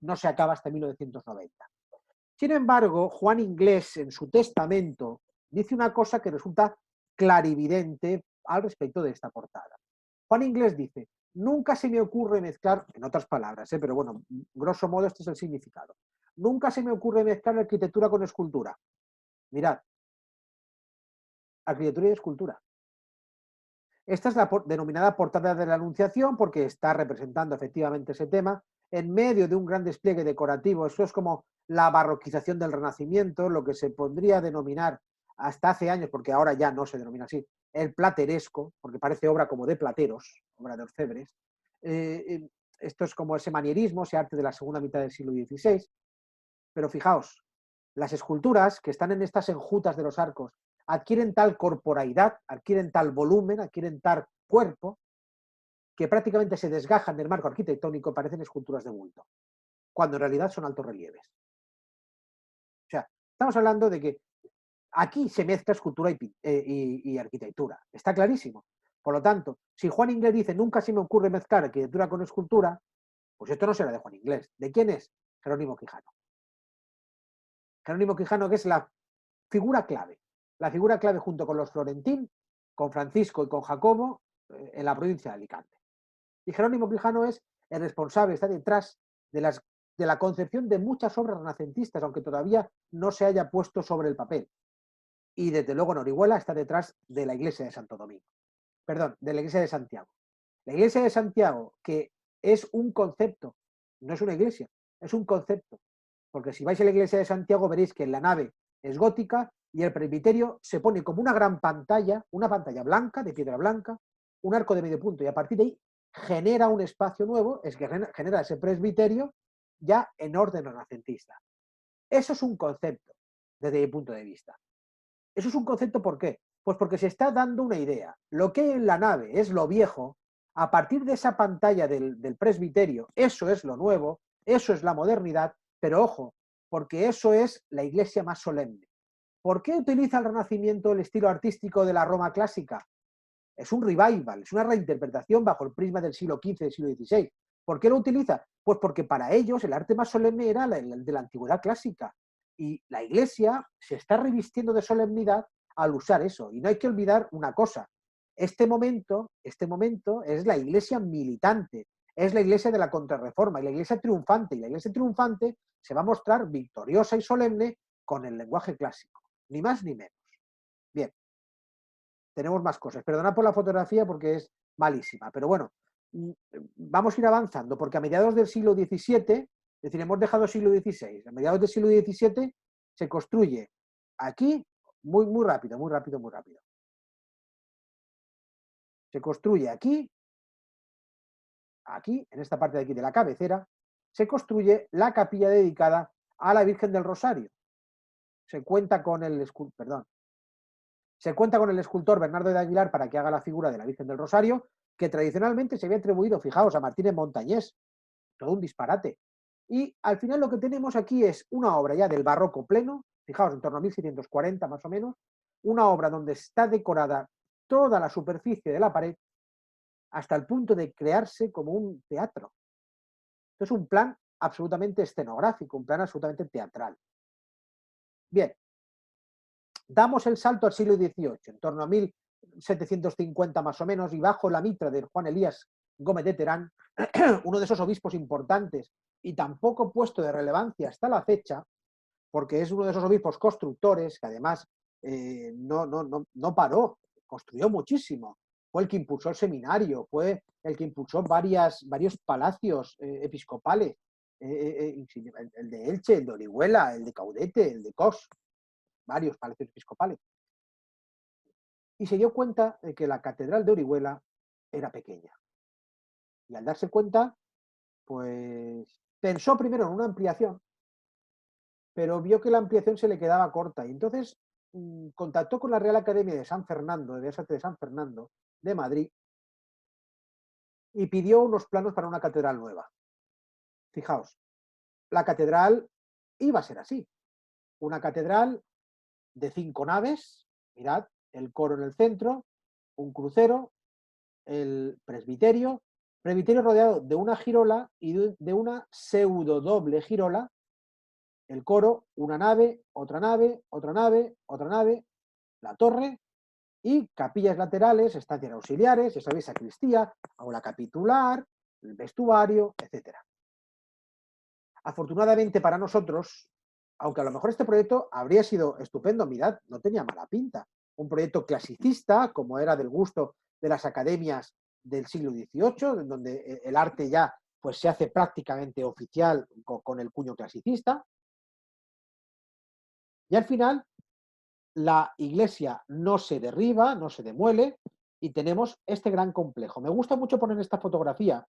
no se acaba hasta 1990. Sin embargo, Juan Inglés, en su testamento, dice una cosa que resulta clarividente al respecto de esta portada. Juan Inglés dice: nunca se me ocurre mezclar, en otras palabras, pero bueno, grosso modo este es el significado, nunca se me ocurre mezclar arquitectura con escultura. Mirad, arquitectura y escultura. Esta es la denominada portada de la Anunciación porque está representando efectivamente ese tema en medio de un gran despliegue decorativo. Eso es como la barroquización del Renacimiento, lo que se podría denominar hasta hace años, porque ahora ya no se denomina así, el plateresco, porque parece obra como de plateros, obra de orfebres. Esto es como ese manierismo, ese arte de la segunda mitad del siglo XVI. Pero fijaos, las esculturas que están en estas enjutas de los arcos adquieren tal corporeidad, adquieren tal volumen, adquieren tal cuerpo, que prácticamente se desgajan del marco arquitectónico y parecen esculturas de bulto, cuando en realidad son altos relieves. O sea, estamos hablando de que aquí se mezcla escultura y arquitectura. Está clarísimo. Por lo tanto, si Juan Inglés dice nunca se me ocurre mezclar arquitectura con escultura, pues esto no será de Juan Inglés. ¿De quién es? Jerónimo Quijano. Jerónimo Quijano, que es la figura clave. La figura clave junto con los Florentín, con Francisco y con Jacobo, en la provincia de Alicante. Y Jerónimo Quijano es el responsable, está detrás de la concepción de muchas obras renacentistas, aunque todavía no se haya puesto sobre el papel. Y desde luego en Orihuela está detrás de la iglesia de Santo Domingo. Perdón, de la iglesia de Santiago. La iglesia de Santiago, que es un concepto, no es una iglesia, es un concepto. Porque si vais a la iglesia de Santiago veréis que la nave es gótica y el presbiterio se pone como una gran pantalla, una pantalla blanca, de piedra blanca, un arco de medio punto, y a partir de ahí genera un espacio nuevo, es que genera ese presbiterio ya en orden renacentista. Eso es un concepto, desde mi punto de vista. Eso es un concepto, ¿por qué? Pues porque se está dando una idea. Lo que en la nave es lo viejo, a partir de esa pantalla del presbiterio, eso es lo nuevo, eso es la modernidad, pero ojo, porque eso es la iglesia más solemne. ¿Por qué utiliza el Renacimiento el estilo artístico de la Roma clásica? Es un revival, es una reinterpretación bajo el prisma del siglo XV, del siglo XVI. ¿Por qué lo utiliza? Pues porque para ellos el arte más solemne era el de la antigüedad clásica. Y la iglesia se está revistiendo de solemnidad al usar eso. Y no hay que olvidar una cosa. Este momento es la iglesia militante, es la iglesia de la contrarreforma y la iglesia triunfante. Y la iglesia triunfante se va a mostrar victoriosa y solemne con el lenguaje clásico. Ni más ni menos. Bien, tenemos más cosas. Perdonad por la fotografía porque es malísima. Pero bueno, vamos a ir avanzando porque a mediados del siglo XVII, es decir, hemos dejado el siglo XVI, a mediados del siglo XVII se construye aquí muy rápido. Se construye aquí, en esta parte de aquí de la cabecera, se construye la capilla dedicada a la Virgen del Rosario. Se cuenta con el escultor Bernardo de Aguilar para que haga la figura de la Virgen del Rosario, que tradicionalmente se había atribuido, fijaos, a Martínez Montañés. Todo un disparate. Y al final lo que tenemos aquí es una obra ya del barroco pleno, fijaos, en torno a 1640 más o menos, una obra donde está decorada toda la superficie de la pared hasta el punto de crearse como un teatro. Esto es un plan absolutamente escenográfico, un plan absolutamente teatral. Bien, damos el salto al siglo XVIII, en torno a 1750 más o menos, y bajo la mitra de Juan Elías Gómez de Terán, uno de esos obispos importantes y tampoco puesto de relevancia hasta la fecha, porque es uno de esos obispos constructores que además no paró, construyó muchísimo. Fue el que impulsó el seminario, fue el que impulsó varios palacios episcopales, el de Elche, el de Orihuela, el de Caudete, el de Cos, varios palacios episcopales. Y se dio cuenta de que la catedral de Orihuela era pequeña. Y al darse cuenta, pues pensó primero en una ampliación, pero vio que la ampliación se le quedaba corta y entonces contactó con la Real Academia de San Fernando, de Bellas Artes de San Fernando, de Madrid, y pidió unos planos para una catedral nueva. Fijaos, la catedral iba a ser así, una catedral de 5 naves, mirad, el coro en el centro, un crucero, el presbiterio rodeado de una girola y de una pseudo doble girola, el coro, una nave, otra nave, otra nave, otra nave, la torre y capillas laterales, estancias auxiliares, ya sabéis, sacristía, aula capitular, el vestuario, etc. Afortunadamente para nosotros, aunque a lo mejor este proyecto habría sido estupendo, mirad, no tenía mala pinta. Un proyecto clasicista, como era del gusto de las academias del siglo XVIII, en donde el arte ya pues, se hace prácticamente oficial con el cuño clasicista. Y al final, la iglesia no se derriba, no se demuele, y tenemos este gran complejo. Me gusta mucho poner esta fotografía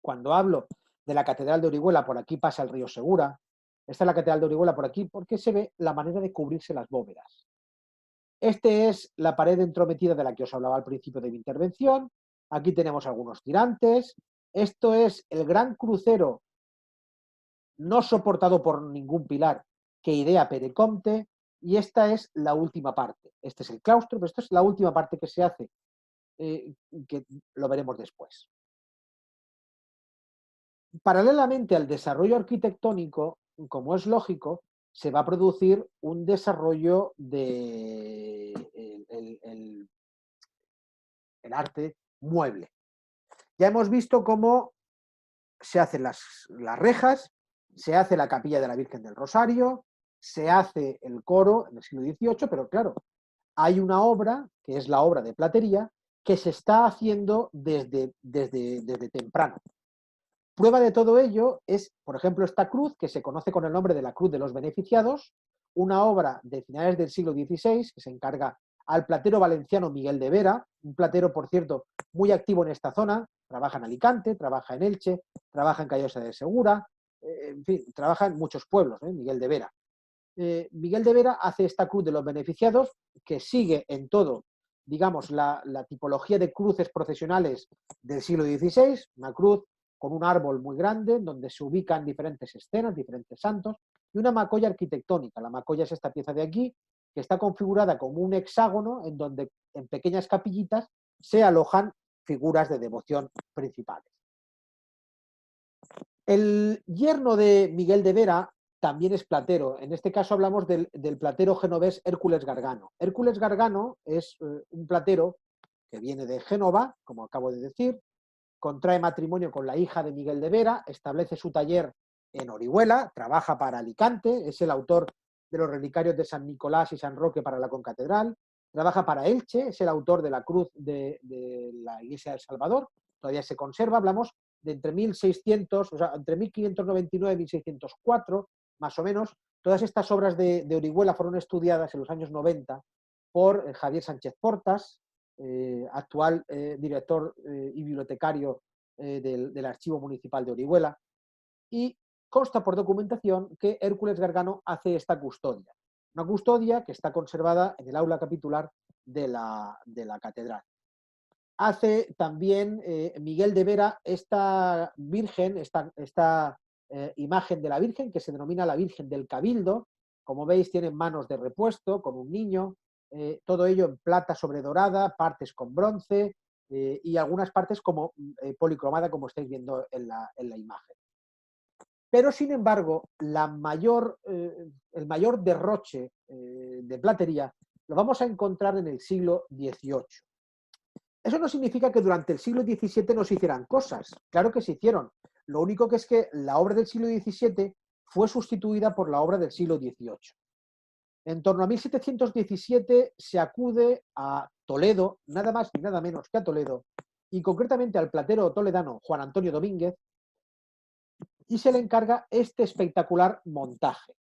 cuando hablo de la Catedral de Orihuela. Por aquí pasa el río Segura. Esta es la Catedral de Orihuela por aquí, porque se ve la manera de cubrirse las bóvedas. Este es la pared entrometida de la que os hablaba al principio de mi intervención. Aquí tenemos algunos tirantes. Esto es el gran crucero no soportado por ningún pilar que idea Perecomte, y esta es la última parte. Este es el claustro, pero esta es la última parte que se hace, que lo veremos después. Paralelamente al desarrollo arquitectónico, como es lógico, se va a producir un desarrollo del el arte mueble. Ya hemos visto cómo se hacen las rejas, se hace la capilla de la Virgen del Rosario, se hace el coro en el siglo XVIII, pero claro, hay una obra, que es la obra de platería, que se está haciendo desde temprano. Prueba de todo ello es, por ejemplo, esta cruz, que se conoce con el nombre de la Cruz de los Beneficiados, una obra de finales del siglo XVI, que se encarga al platero valenciano Miguel de Vera, un platero, por cierto, muy activo en esta zona, trabaja en Alicante, trabaja en Elche, trabaja en Callosa de Segura, en fin, trabaja en muchos pueblos, Miguel de Vera. Miguel de Vera hace esta Cruz de los Beneficiados, que sigue en todo, digamos, la tipología de cruces procesionales del siglo XVI, una cruz con un árbol muy grande, donde se ubican diferentes escenas, diferentes santos, y una macolla arquitectónica. La macolla es esta pieza de aquí, que está configurada como un hexágono, en donde en pequeñas capillitas se alojan figuras de devoción principales. El yerno de Miguel de Vera también es platero. En este caso hablamos del platero genovés Hércules Gargano. Hércules Gargano es un platero que viene de Génova, como acabo de decir, contrae matrimonio con la hija de Miguel de Vera, establece su taller en Orihuela, trabaja para Alicante, es el autor de los relicarios de San Nicolás y San Roque para la concatedral, trabaja para Elche, es el autor de la cruz de la Iglesia del Salvador, todavía se conserva, hablamos de entre 1600, o sea, entre 1599 y 1604, más o menos. Todas estas obras de Orihuela fueron estudiadas en los años 90 por Javier Sánchez Portas, actual director y bibliotecario del Archivo Municipal de Orihuela, y consta por documentación que Hércules Gargano hace esta custodia. Una custodia que está conservada en el aula capitular de la catedral. Hace también Miguel de Vera esta Virgen, esta imagen de la Virgen, que se denomina la Virgen del Cabildo. Como veis, tiene manos de repuesto, con un niño, todo ello en plata sobre dorada, partes con bronce y algunas partes como policromada, como estáis viendo en la imagen. Pero, sin embargo, el mayor derroche de platería lo vamos a encontrar en el siglo XVIII. Eso no significa que durante el siglo XVII no se hicieran cosas. Claro que se hicieron. Lo único que es que la obra del siglo XVII fue sustituida por la obra del siglo XVIII. En torno a 1717 se acude a Toledo, nada más ni nada menos que a Toledo, y concretamente al platero toledano Juan Antonio Domínguez, y se le encarga este espectacular montaje.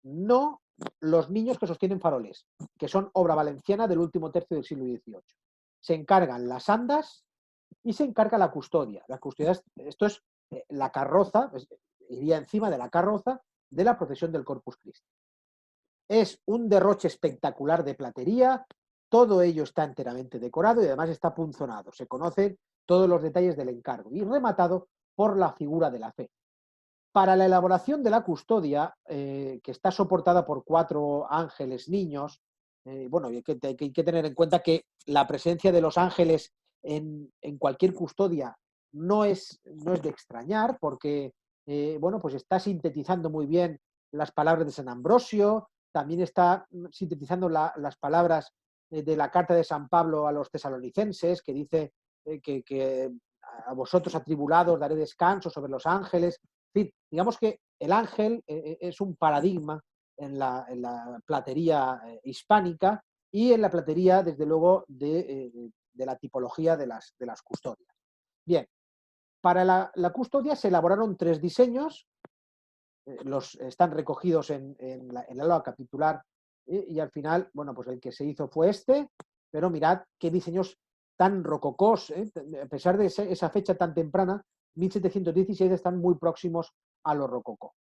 No los niños que sostienen faroles, que son obra valenciana del último tercio del siglo XVIII. Se encargan las andas y se encarga la custodia. La custodia esto es la carroza, iría encima de la carroza de la procesión del Corpus Christi. Es un derroche espectacular de platería, todo ello está enteramente decorado y además está punzonado. Se conocen todos los detalles del encargo y rematado por la figura de la fe. Para la elaboración de la custodia, que está soportada por 4 ángeles niños, bueno, hay que tener en cuenta que la presencia de los ángeles en cualquier custodia no es de extrañar, porque bueno, pues está sintetizando muy bien las palabras de San Ambrosio, también está sintetizando las palabras de la carta de San Pablo a los tesalonicenses, que dice que a vosotros atribulados daré descanso sobre los ángeles. En fin, digamos que el ángel es un paradigma en la platería hispánica y en la platería, desde luego, de la tipología de las custodias. Bien, para la custodia se elaboraron 3 diseños, están recogidos en la loa capitular y al final, bueno, pues el que se hizo fue este, pero mirad qué diseños tan rococós, a pesar de esa fecha tan temprana, 1716, están muy próximos a lo rococó.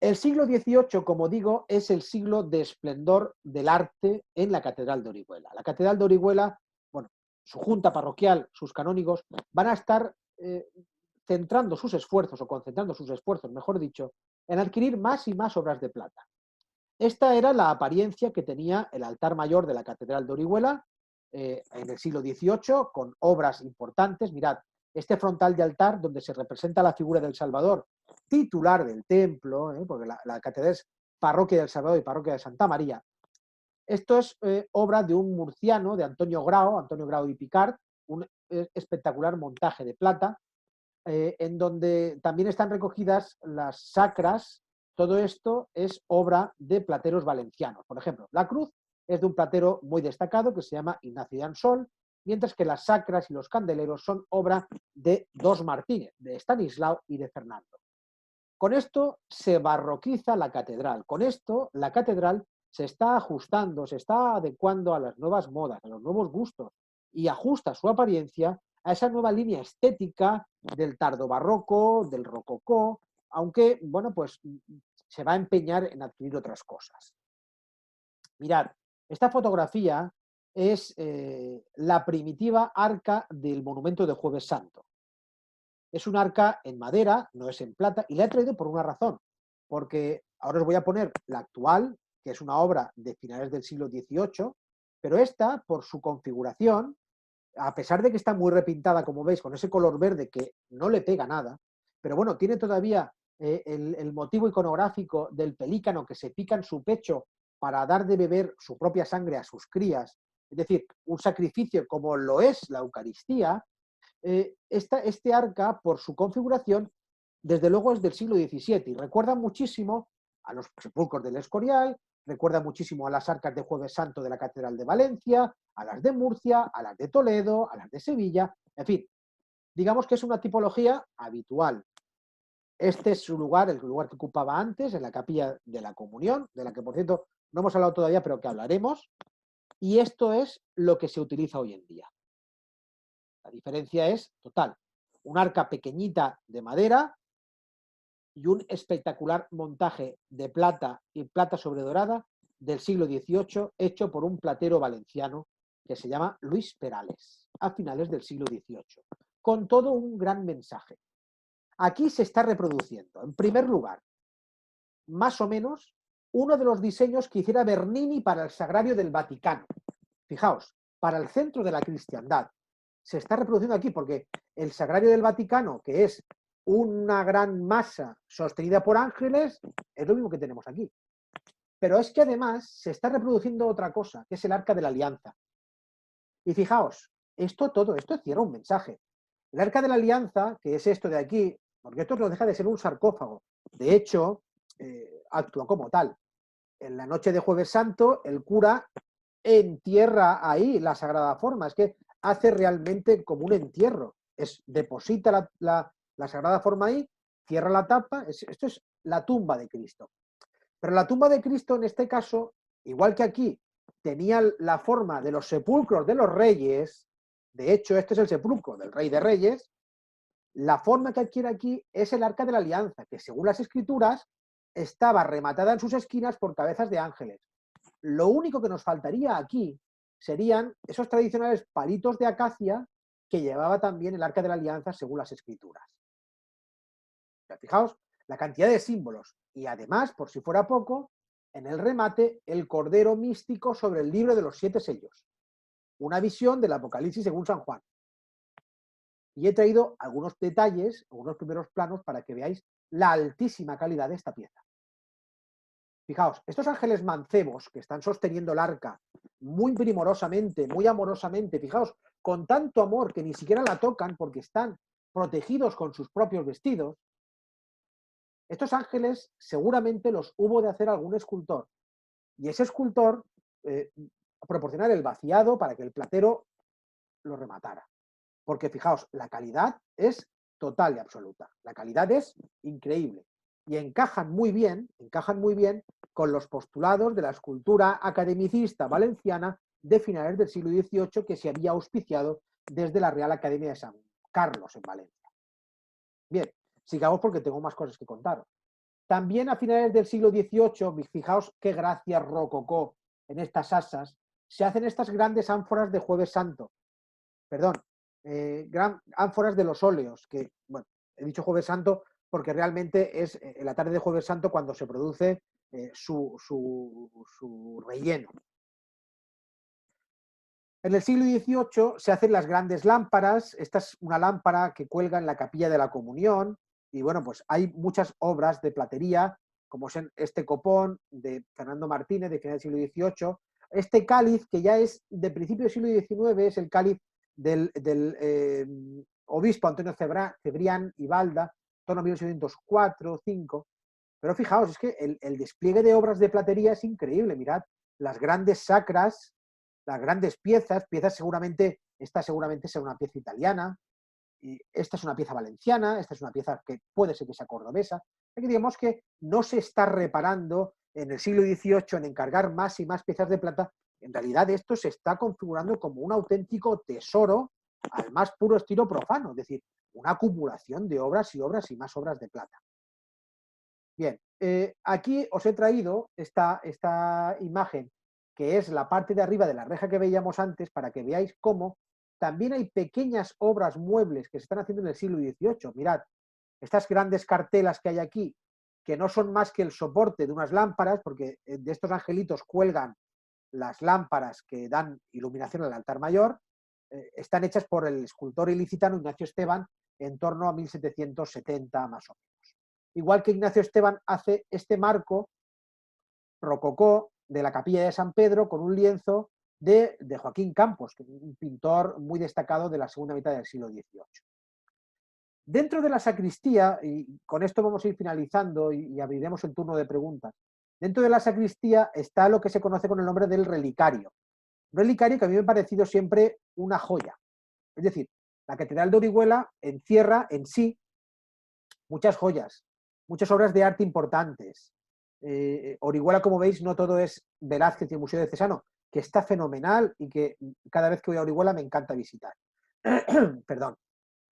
El siglo XVIII, como digo, es el siglo de esplendor del arte en la Catedral de Orihuela. La Catedral de Orihuela, bueno, su junta parroquial, sus canónigos, van a estar centrando sus esfuerzos, o concentrando sus esfuerzos, mejor dicho, en adquirir más y más obras de plata. Esta era la apariencia que tenía el altar mayor de la Catedral de Orihuela en el siglo XVIII, con obras importantes. Mirad, este frontal de altar donde se representa la figura del Salvador, titular del templo, porque la catedral es parroquia del Salvador y parroquia de Santa María. Esto es obra de un murciano, de Antonio Grau y Picard, un espectacular montaje de plata, en donde también están recogidas las sacras. Todo esto es obra de plateros valencianos. Por ejemplo, la cruz es de un platero muy destacado que se llama Ignacio de Ansol, mientras que las sacras y los candeleros son obra de 2 Martínez, de Estanislao y de Fernando. Con esto se barroquiza la catedral. Con esto la catedral se está ajustando, se está adecuando a las nuevas modas, a los nuevos gustos y ajusta su apariencia a esa nueva línea estética del tardobarroco, del rococó, aunque, bueno, pues se va a empeñar en adquirir otras cosas. Mirad, esta fotografía es la primitiva arca del monumento de Jueves Santo. Es un arca en madera, no es en plata, y la he traído por una razón, porque ahora os voy a poner la actual, que es una obra de finales del siglo XVIII, pero esta, por su configuración, a pesar de que está muy repintada, como veis, con ese color verde que no le pega nada, pero bueno, tiene todavía el motivo iconográfico del pelícano que se pica en su pecho para dar de beber su propia sangre a sus crías, es decir, un sacrificio como lo es la Eucaristía. Este arca, por su configuración, desde luego es del siglo XVII y recuerda muchísimo a los sepulcros del Escorial, recuerda muchísimo a las arcas de Jueves Santo de la Catedral de Valencia, a las de Murcia, a las de Toledo, a las de Sevilla, en fin, digamos que es una tipología habitual. Este es su lugar, el lugar que ocupaba antes, en la capilla de la Comunión, de la que, por cierto, no hemos hablado todavía, pero que hablaremos, y esto es lo que se utiliza hoy en día. La diferencia es total. Un arca pequeñita de madera y un espectacular montaje de plata y plata sobre dorada del siglo XVIII, hecho por un platero valenciano que se llama Luis Perales, a finales del siglo XVIII, con todo un gran mensaje. Aquí se está reproduciendo, en primer lugar, más o menos uno de los diseños que hiciera Bernini para el Sagrario del Vaticano. Fijaos, para el centro de la cristiandad. Se está reproduciendo aquí porque el Sagrario del Vaticano, que es una gran masa sostenida por ángeles, es lo mismo que tenemos aquí. Pero es que además se está reproduciendo otra cosa, que es el Arca de la Alianza. Y fijaos, todo esto cierra un mensaje. El Arca de la Alianza, que es esto de aquí, porque esto no deja de ser un sarcófago, de hecho, actúa como tal. En la noche de Jueves Santo, el cura entierra ahí la sagrada forma, es que hace realmente como un entierro, deposita la sagrada forma ahí, cierra la tapa, esto es la tumba de Cristo. Pero la tumba de Cristo en este caso, igual que aquí, tenía la forma de los sepulcros de los reyes, de hecho este es el sepulcro del rey de reyes, la forma que adquiere aquí es el Arca de la Alianza, que según las escrituras estaba rematada en sus esquinas por cabezas de ángeles. Lo único que nos faltaría aquí serían esos tradicionales palitos de acacia que llevaba también el Arca de la Alianza según las escrituras. Ya, fijaos la cantidad de símbolos y además, por si fuera poco, en el remate el cordero místico sobre el libro de los 7 sellos. Una visión del Apocalipsis según San Juan. Y he traído algunos detalles, algunos primeros planos para que veáis la altísima calidad de esta pieza. Fijaos, estos ángeles mancebos que están sosteniendo el arca muy primorosamente, muy amorosamente, fijaos, con tanto amor que ni siquiera la tocan porque están protegidos con sus propios vestidos, estos ángeles seguramente los hubo de hacer algún escultor. Y ese escultor proporcionar el vaciado para que el platero lo rematara. Porque fijaos, la calidad es total y absoluta. La calidad es increíble. Y encajan muy bien con los postulados de la escultura academicista valenciana de finales del siglo XVIII que se había auspiciado desde la Real Academia de San Carlos en Valencia. Bien, sigamos porque tengo más cosas que contaros. También a finales del siglo XVIII, fijaos qué gracia rococó en estas asas, se hacen estas grandes ánforas de Jueves Santo. Perdón, ánforas de los óleos, que, bueno, he dicho Jueves Santo porque realmente es en la tarde de Jueves Santo cuando se produce su relleno. En el siglo XVIII se hacen las grandes lámparas. Esta es una lámpara que cuelga en la capilla de la Comunión. Y bueno, pues hay muchas obras de platería, como es este copón de Fernando Martínez, de final del siglo XVIII. Este cáliz, que ya es de principio del siglo XIX, es el cáliz del obispo Antonio Cebrián y Balda, en torno a 1804-5. Pero fijaos, es que el despliegue de obras de platería es increíble. Mirad, las grandes sacras, las grandes piezas seguramente, esta seguramente será una pieza italiana, y esta es una pieza valenciana, esta es una pieza que puede ser que sea cordobesa. Aquí digamos que no se está reparando en el siglo XVIII en encargar más y más piezas de plata. En realidad esto se está configurando como un auténtico tesoro al más puro estilo profano, es decir, una acumulación de obras y más obras de plata. Bien, aquí os he traído esta imagen, que es la parte de arriba de la reja que veíamos antes, para que veáis cómo también hay pequeñas obras muebles que se están haciendo en el siglo XVIII. Mirad, estas grandes cartelas que hay aquí, que no son más que el soporte de unas lámparas, porque de estos angelitos cuelgan las lámparas que dan iluminación al altar mayor, están hechas por el escultor ilicitano Ignacio Esteban en torno a 1770 más o menos. Igual que Ignacio Esteban hace este marco rococó de la capilla de San Pedro con un lienzo de Joaquín Campos, que es un pintor muy destacado de la segunda mitad del siglo XVIII. Dentro de la sacristía, y con esto vamos a ir finalizando y abriremos el turno de preguntas, dentro de la sacristía está lo que se conoce con el nombre del relicario. Un relicario que a mí me ha parecido siempre una joya. Es decir, la Catedral de Orihuela encierra en sí muchas joyas, muchas obras de arte importantes. Orihuela, como veis, no todo es Velázquez y el Museo de Cesano, que está fenomenal y que cada vez que voy a Orihuela me encanta visitar. Perdón.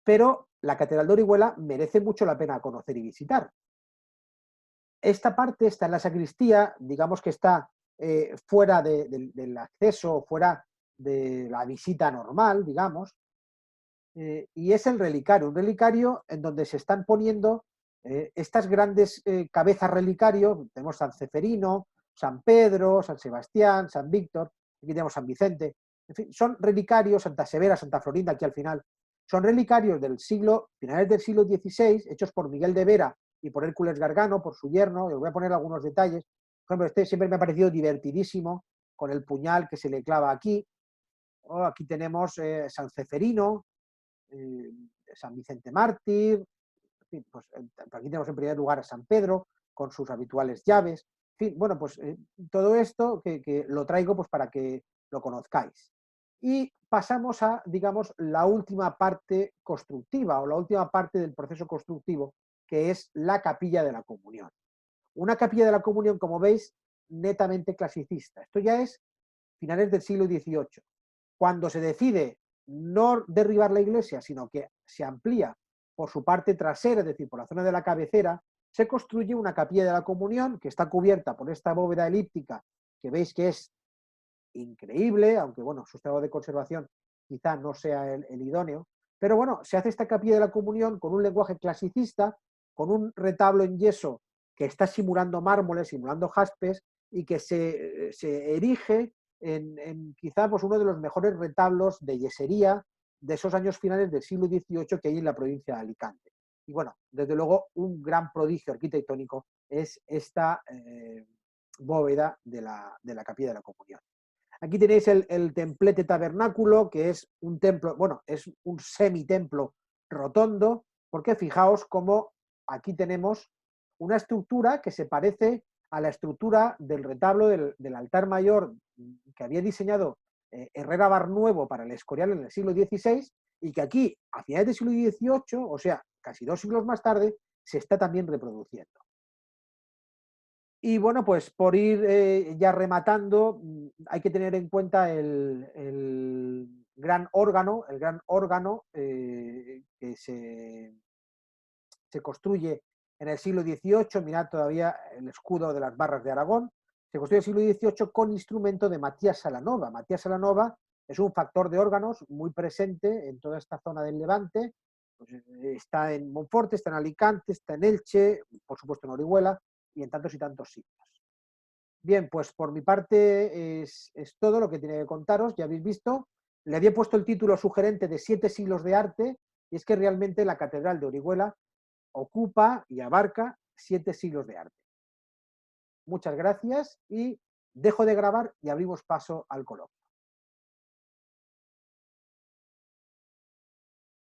Pero la Catedral de Orihuela merece mucho la pena conocer y visitar. Esta parte está en la sacristía, digamos que está fuera del acceso, fuera de la visita normal, digamos, y es el relicario, un relicario en donde se están poniendo Estas grandes cabezas relicario, tenemos San Ceferino, San Pedro, San Sebastián, San Víctor, aquí tenemos San Vicente, en fin, son relicarios, Santa Severa, Santa Florinda, aquí al final, son relicarios del finales del siglo XVI, hechos por Miguel de Vera y por Hércules Gargano, por su yerno, y os voy a poner algunos detalles. Por ejemplo, este siempre me ha parecido divertidísimo, con el puñal que se le clava aquí. Aquí tenemos San Ceferino, eh, San Vicente Mártir, en fin, pues, aquí tenemos en primer lugar a San Pedro, con sus habituales llaves. En fin, bueno, pues todo esto que lo traigo pues, para que lo conozcáis. Y pasamos a, digamos, la última parte constructiva o la última parte del proceso constructivo, que es la capilla de la comunión. Una capilla de la comunión, como veis, netamente clasicista. Esto ya es finales del siglo XVIII. Cuando se decide no derribar la iglesia, sino que se amplía por su parte trasera, es decir, por la zona de la cabecera, se construye una capilla de la comunión que está cubierta por esta bóveda elíptica que veis que es increíble, aunque bueno, su estado de conservación quizá no sea el idóneo, pero bueno, se hace esta capilla de la comunión con un lenguaje clasicista, con un retablo en yeso que está simulando mármoles, simulando jaspes, y que se erige en quizá pues, uno de los mejores retablos de yesería de esos años finales del siglo XVIII que hay en la provincia de Alicante. Y bueno, desde luego, un gran prodigio arquitectónico es esta bóveda de la capilla de la comunión. Aquí tenéis el templete tabernáculo, que es un templo, bueno, es un semitemplo rotondo, porque fijaos cómo aquí tenemos una estructura que se parece a la estructura del retablo del altar mayor que había diseñado Herrera Barnuevo para el Escorial en el siglo XVI y que aquí, a finales del siglo XVIII, o sea, casi 2 siglos más tarde, se está también reproduciendo. Y bueno, pues por ir ya rematando, hay que tener en cuenta el gran órgano que se construye en el siglo XVIII. Mirad todavía el escudo de las Barras de Aragón. Se construye en el siglo XVIII con instrumento de Matías Salanova. Matías Salanova es un factor de órganos muy presente en toda esta zona del Levante. Pues, está en Monforte, está en Alicante, está en Elche, por supuesto en Orihuela y en tantos y tantos sitios. Bien, pues por mi parte es todo lo que tenía que contaros, ya habéis visto. Le había puesto el título sugerente de 7 siglos de arte, y es que realmente la Catedral de Orihuela ocupa y abarca 7 siglos de arte. Muchas gracias y dejo de grabar y abrimos paso al coloquio.